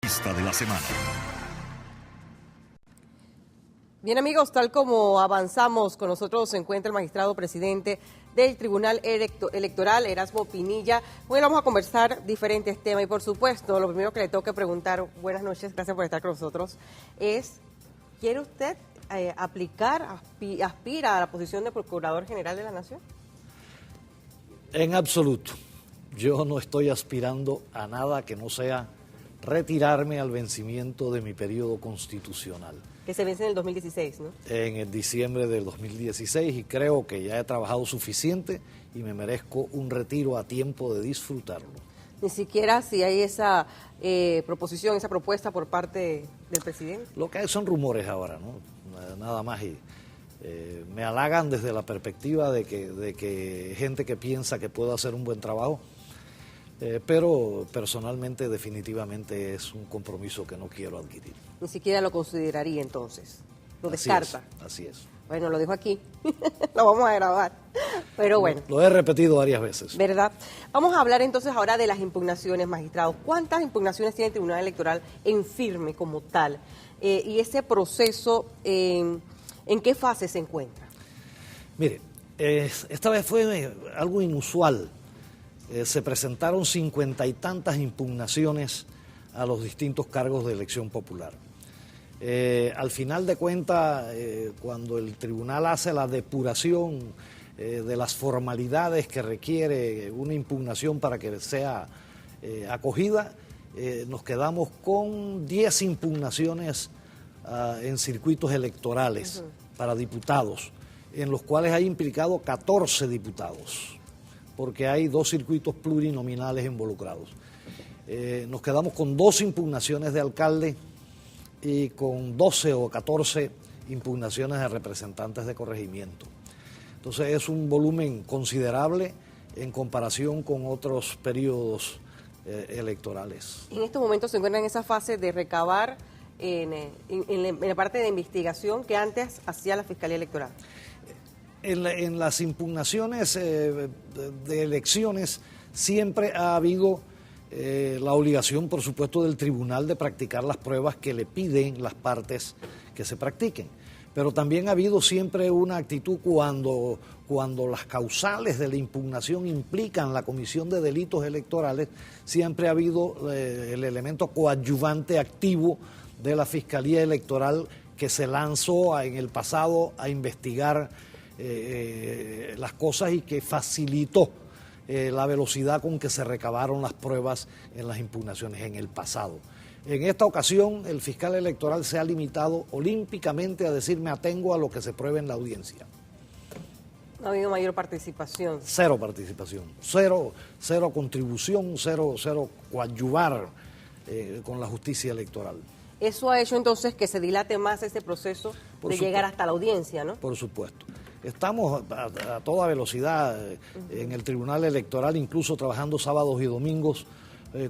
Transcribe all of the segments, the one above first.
Lista de la semana. Bien amigos, tal como avanzamos, con nosotros se encuentra el magistrado presidente del Tribunal Electoral, Erasmo Pinilla. Hoy vamos a conversar diferentes temas y por supuesto, lo primero que le tengo que preguntar, buenas noches, gracias por estar con nosotros, es, ¿quiere usted aspira a la posición de Procurador General de la Nación? En absoluto. Yo no estoy aspirando a nada que no sea retirarme al vencimiento de mi periodo constitucional. Que se vence en el 2016, ¿no? En el diciembre del 2016, y creo que ya he trabajado suficiente y me merezco un retiro a tiempo de disfrutarlo. Ni siquiera si hay esa proposición, esa propuesta por parte del presidente. Lo que hay son rumores ahora, ¿no? Nada más. Y me halagan desde la perspectiva de que gente que piensa que puedo hacer un buen trabajo, pero personalmente definitivamente es un compromiso que no quiero adquirir. Ni siquiera lo consideraría entonces, lo descarta. Así es. Bueno, lo dejo aquí, lo vamos a grabar, pero bueno. Lo he repetido varias veces. ¿Verdad? Vamos a hablar entonces ahora de las impugnaciones, magistrados. ¿Cuántas impugnaciones tiene el Tribunal Electoral en firme como tal? Y ese proceso, ¿en qué fase se encuentra? Mire, esta vez fue algo inusual. Se presentaron 50 y tantas impugnaciones a los distintos cargos de elección popular. Al final de cuentas, cuando el tribunal hace la depuración de las formalidades que requiere una impugnación para que sea acogida, nos quedamos con 10 impugnaciones en circuitos electorales para diputados, en los cuales hay implicado 14 diputados, porque hay 2 circuitos plurinominales involucrados. Nos quedamos con 2 impugnaciones de alcalde y con 12 o 14 impugnaciones de representantes de corregimiento. Entonces es un volumen considerable en comparación con otros periodos electorales. En estos momentos se encuentra en esa fase de recabar en la parte de investigación que antes hacía la Fiscalía Electoral. En las impugnaciones de elecciones siempre ha habido la obligación, por supuesto, del tribunal de practicar las pruebas que le piden las partes que se practiquen. Pero también ha habido siempre una actitud cuando las causales de la impugnación implican la comisión de delitos electorales, siempre ha habido el elemento coadyuvante activo de la Fiscalía Electoral que se lanzó en el pasado a investigar las cosas y que facilitó la velocidad con que se recabaron las pruebas en las impugnaciones en el pasado. En esta ocasión, el fiscal electoral se ha limitado olímpicamente a decir: me atengo a lo que se pruebe en la audiencia. No ha habido mayor participación. Cero participación, cero contribución, cero coadyuvar con la justicia electoral. Eso ha hecho entonces que se dilate más ese proceso de llegar hasta la audiencia, ¿no? Por supuesto. Estamos a toda velocidad en el Tribunal Electoral, incluso trabajando sábados y domingos,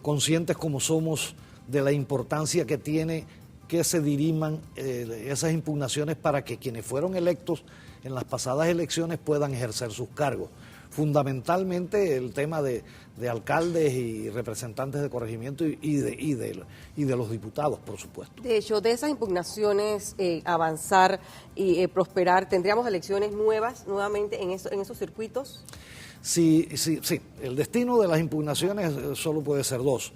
conscientes como somos de la importancia que tiene que se diriman esas impugnaciones para que quienes fueron electos en las pasadas elecciones puedan ejercer sus cargos. Fundamentalmente el tema de alcaldes y representantes de corregimiento y de los diputados, por supuesto. De hecho, de esas impugnaciones, avanzar y prosperar, ¿tendríamos elecciones nuevamente en esos circuitos? Sí. El destino de las impugnaciones solo puede ser 2.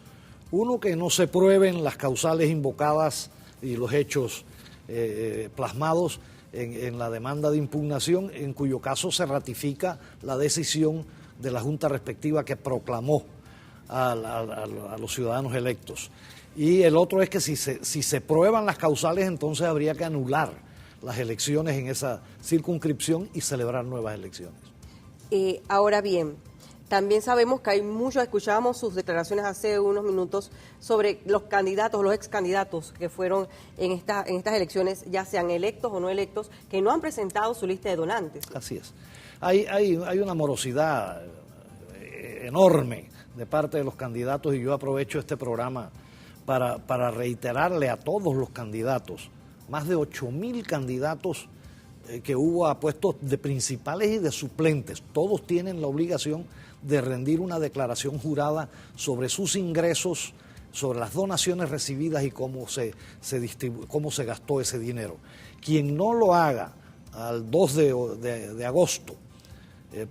Uno, que no se prueben las causales invocadas y los hechos plasmados en la demanda de impugnación, en cuyo caso se ratifica la decisión de la Junta respectiva que proclamó a los ciudadanos electos. Y el otro es que si se prueban las causales, entonces habría que anular las elecciones en esa circunscripción y celebrar nuevas elecciones. Ahora bien, también sabemos que hay muchos, escuchábamos sus declaraciones hace unos minutos sobre los candidatos, los ex candidatos que fueron en estas elecciones, ya sean electos o no electos, que no han presentado su lista de donantes. Así es. Hay una morosidad enorme de parte de los candidatos, y yo aprovecho este programa para reiterarle a todos los candidatos, más de 8.000 candidatos que hubo a puestos de principales y de suplentes, todos tienen la obligación de rendir una declaración jurada sobre sus ingresos sobre las donaciones recibidas y cómo cómo se gastó ese dinero. Quien no lo haga al 2 de agosto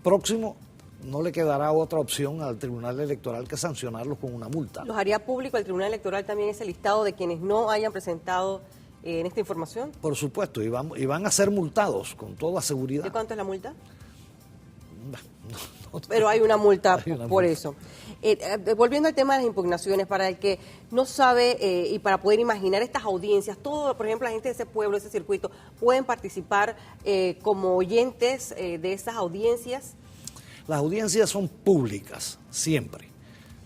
próximo, no le quedará otra opción al Tribunal Electoral que sancionarlos con una multa. ¿Los haría público el Tribunal Electoral también ese listado de quienes no hayan presentado en esta información? Por supuesto, y van a ser multados con toda seguridad. ¿De cuánto es la multa? No, pero hay una multa por multa. eso. Volviendo al tema de las impugnaciones, para el que no sabe y para poder imaginar estas audiencias, todo, por ejemplo, la gente de ese pueblo, ese circuito, pueden participar como oyentes de esas audiencias. Las audiencias son públicas, siempre.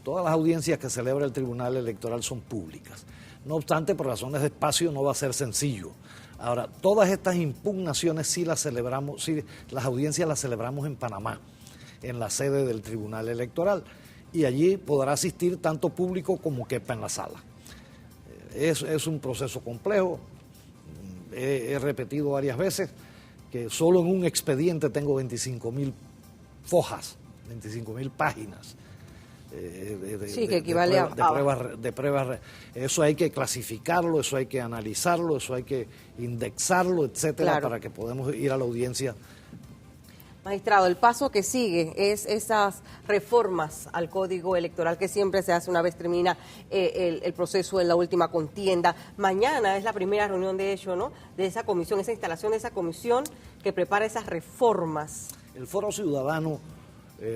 Todas las audiencias que celebra el Tribunal Electoral son públicas. No obstante, por razones de espacio no va a ser sencillo. Ahora, todas estas impugnaciones sí las audiencias las celebramos en Panamá, en la sede del Tribunal Electoral, y allí podrá asistir tanto público como quepa en la sala. Es un proceso complejo. He repetido varias veces que solo en un expediente tengo 25.000 fojas, 25.000 páginas que equivale de pruebas. Eso hay que clasificarlo, eso hay que analizarlo, eso hay que indexarlo, etcétera, claro, para que podamos ir a la audiencia. Magistrado, el paso que sigue es esas reformas al Código Electoral que siempre se hace una vez termina el proceso en la última contienda. Mañana es la primera reunión, de hecho, ¿no?, de esa comisión, esa instalación de esa comisión que prepara esas reformas. El Foro Ciudadano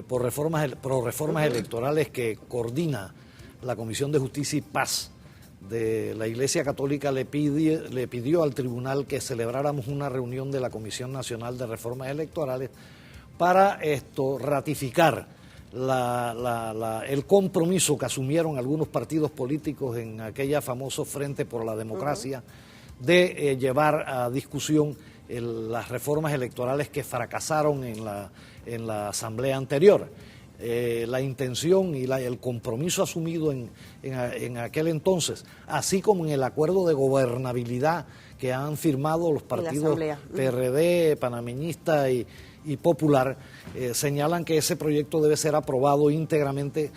pro reformas electorales, que coordina la Comisión de Justicia y Paz de la Iglesia Católica, le pidió al tribunal que celebráramos una reunión de la Comisión Nacional de Reformas Electorales para ratificar el compromiso que asumieron algunos partidos políticos en aquella famoso Frente por la Democracia de llevar a discusión las reformas electorales que fracasaron en la asamblea anterior. La intención y el compromiso asumido en aquel entonces, así como en el acuerdo de gobernabilidad que han firmado los partidos PRD, panameñista y Popular, señalan que ese proyecto debe ser aprobado íntegramente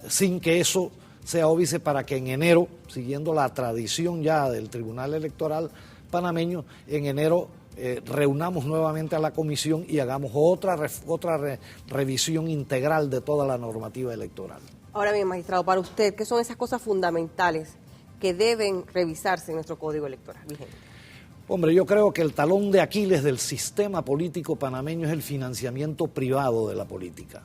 sin que eso sea óbice, para que en enero, siguiendo la tradición ya del Tribunal Electoral panameño, en enero reunamos nuevamente a la comisión y hagamos otra revisión integral de toda la normativa electoral. Ahora bien, magistrado, para usted, ¿qué son esas cosas fundamentales que deben revisarse en nuestro Código Electoral vigente? Hombre, yo creo que el talón de Aquiles del sistema político panameño es el financiamiento privado de la política.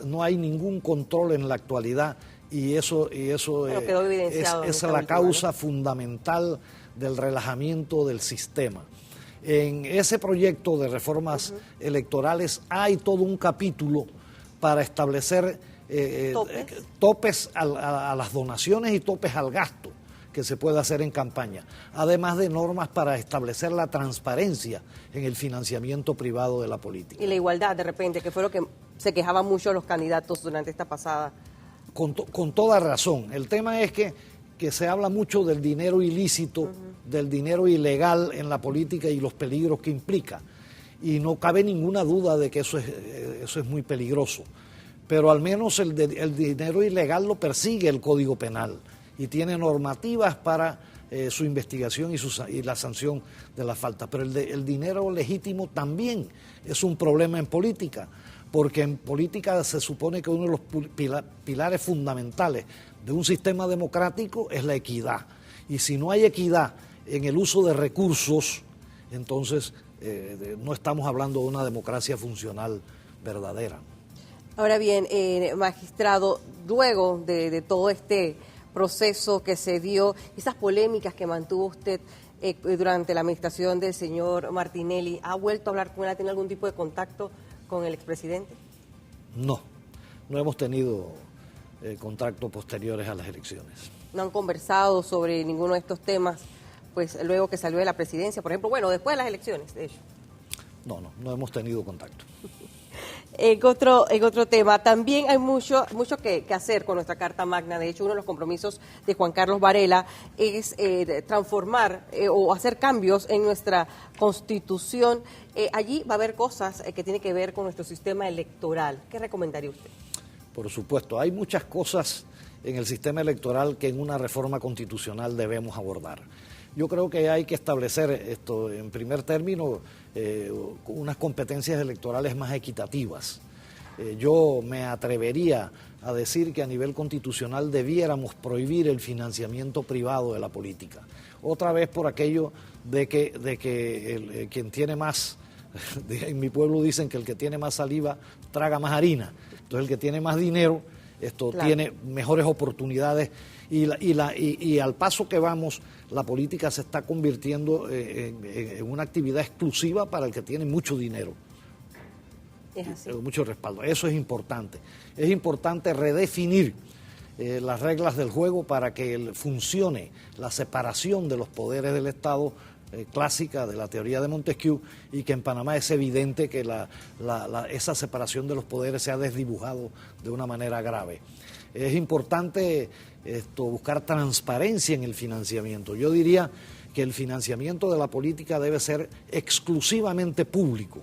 No hay ningún control en la actualidad, y eso quedó evidenciado es la causa fundamental del relajamiento del sistema. En ese proyecto de reformas electorales hay todo un capítulo para establecer topes a las donaciones y topes al gasto que se puede hacer en campaña, además de normas para establecer la transparencia en el financiamiento privado de la política. Y la igualdad, de repente, que fue lo que se quejaban mucho los candidatos durante esta pasada. Con toda razón. El tema es que se habla mucho del dinero ilícito, del dinero ilegal en la política y los peligros que implica. Y no cabe ninguna duda de que eso es muy peligroso. Pero al menos el dinero ilegal lo persigue el Código Penal y tiene normativas para su investigación y la sanción de las faltas. Pero el dinero legítimo también es un problema en política, porque en política se supone que uno de los pilares fundamentales de un sistema democrático es la equidad. Y si no hay equidad en el uso de recursos, entonces no estamos hablando de una democracia funcional verdadera. Ahora bien, magistrado, luego de todo este proceso que se dio, esas polémicas que mantuvo usted durante la administración del señor Martinelli, ¿ha vuelto a hablar con él? ¿Ha tenido algún tipo de contacto con el expresidente? No hemos tenido contactos posteriores a las elecciones. ¿No han conversado sobre ninguno de estos temas, pues luego que salió de la presidencia, por ejemplo, después de las elecciones, de hecho? No hemos tenido contacto. En otro tema, también hay mucho que hacer con nuestra Carta Magna. De hecho, uno de los compromisos de Juan Carlos Varela es transformar o hacer cambios en nuestra Constitución. Allí va a haber cosas que tienen que ver con nuestro sistema electoral. ¿Qué recomendaría usted? Por supuesto, hay muchas cosas en el sistema electoral que en una reforma constitucional debemos abordar. Yo creo que hay que establecer esto, en primer término, unas competencias electorales más equitativas. Yo me atrevería a decir que a nivel constitucional debiéramos prohibir el financiamiento privado de la política. Otra vez por aquello de que quien tiene más, en mi pueblo dicen que el que tiene más saliva traga más harina. Entonces el que tiene más dinero claro, tiene mejores oportunidades y al paso que vamos, la política se está convirtiendo en una actividad exclusiva para el que tiene mucho dinero. Es así. Mucho respaldo. Eso es importante. Es importante redefinir las reglas del juego para que funcione la separación de los poderes del Estado clásica de la teoría de Montesquieu, y que en Panamá es evidente que esa separación de los poderes se ha desdibujado de una manera grave. Es importante buscar transparencia en el financiamiento. Yo diría que el financiamiento de la política debe ser exclusivamente público,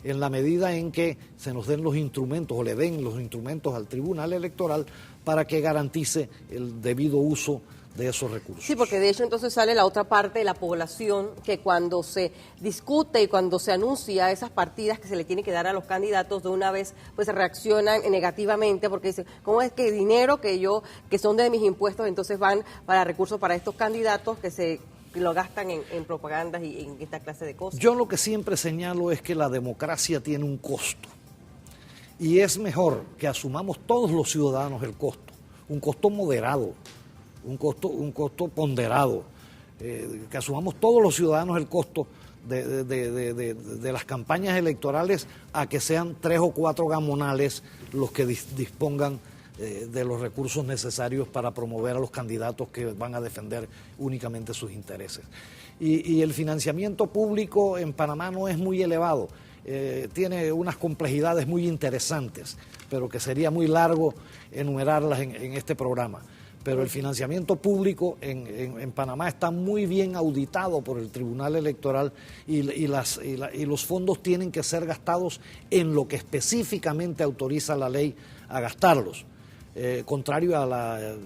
en la medida en que se nos den los instrumentos o le den los instrumentos al Tribunal Electoral para que garantice el debido uso de esos recursos. Sí, porque de hecho entonces sale la otra parte de la población que cuando se discute y cuando se anuncia esas partidas que se le tiene que dar a los candidatos, de una vez pues reaccionan negativamente porque dicen, ¿cómo es que dinero que son de mis impuestos entonces van para recursos para estos candidatos que lo gastan en propagandas y en esta clase de cosas? Yo lo que siempre señalo es que la democracia tiene un costo y es mejor que asumamos todos los ciudadanos el costo, un costo moderado, un costo ponderado, que asumamos todos los ciudadanos el costo de las campañas electorales, a que sean 3 o 4 gamonales los que dispongan de los recursos necesarios para promover a los candidatos que van a defender únicamente sus intereses. Y el financiamiento público en Panamá no es muy elevado, tiene unas complejidades muy interesantes, pero que sería muy largo enumerarlas en este programa. Pero el financiamiento público en Panamá está muy bien auditado por el Tribunal Electoral y los fondos tienen que ser gastados en lo que específicamente autoriza la ley a gastarlos, contrario a la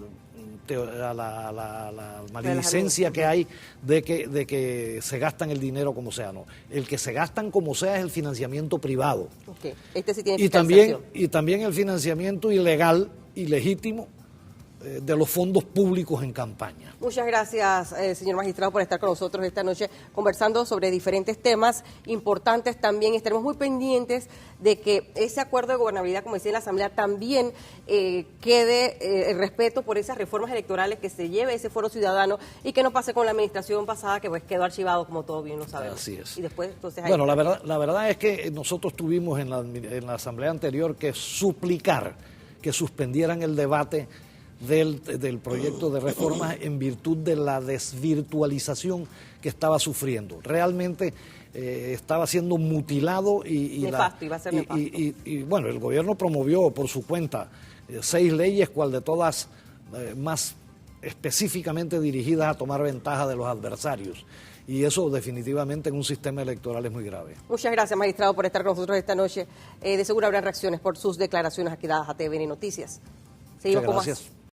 maledicencia que hay de que se gastan el dinero como sea. No, el que se gastan como sea es el financiamiento privado. Okay. Este sí tiene y también el financiamiento ilegal, ilegítimo, de los fondos públicos en campaña. Muchas gracias, señor magistrado, por estar con nosotros esta noche conversando sobre diferentes temas importantes también. Estaremos muy pendientes de que ese acuerdo de gobernabilidad, como decía en la Asamblea, también quede el respeto por esas reformas electorales, que se lleve ese foro ciudadano y que no pase con la administración pasada, que pues quedó archivado, como todos bien lo sabemos. Así es. Y después, entonces, bueno, la verdad es que nosotros tuvimos en la Asamblea anterior que suplicar que suspendieran el debate del proyecto de reforma en virtud de la desvirtualización que estaba sufriendo. Realmente estaba siendo mutilado y bueno, el gobierno promovió por su cuenta 6 leyes, cual de todas más específicamente dirigidas a tomar ventaja de los adversarios. Y eso definitivamente en un sistema electoral es muy grave. Muchas gracias, magistrado, por estar con nosotros esta noche. De seguro habrá reacciones por sus declaraciones aquí dadas a TVN Noticias. Muchas gracias.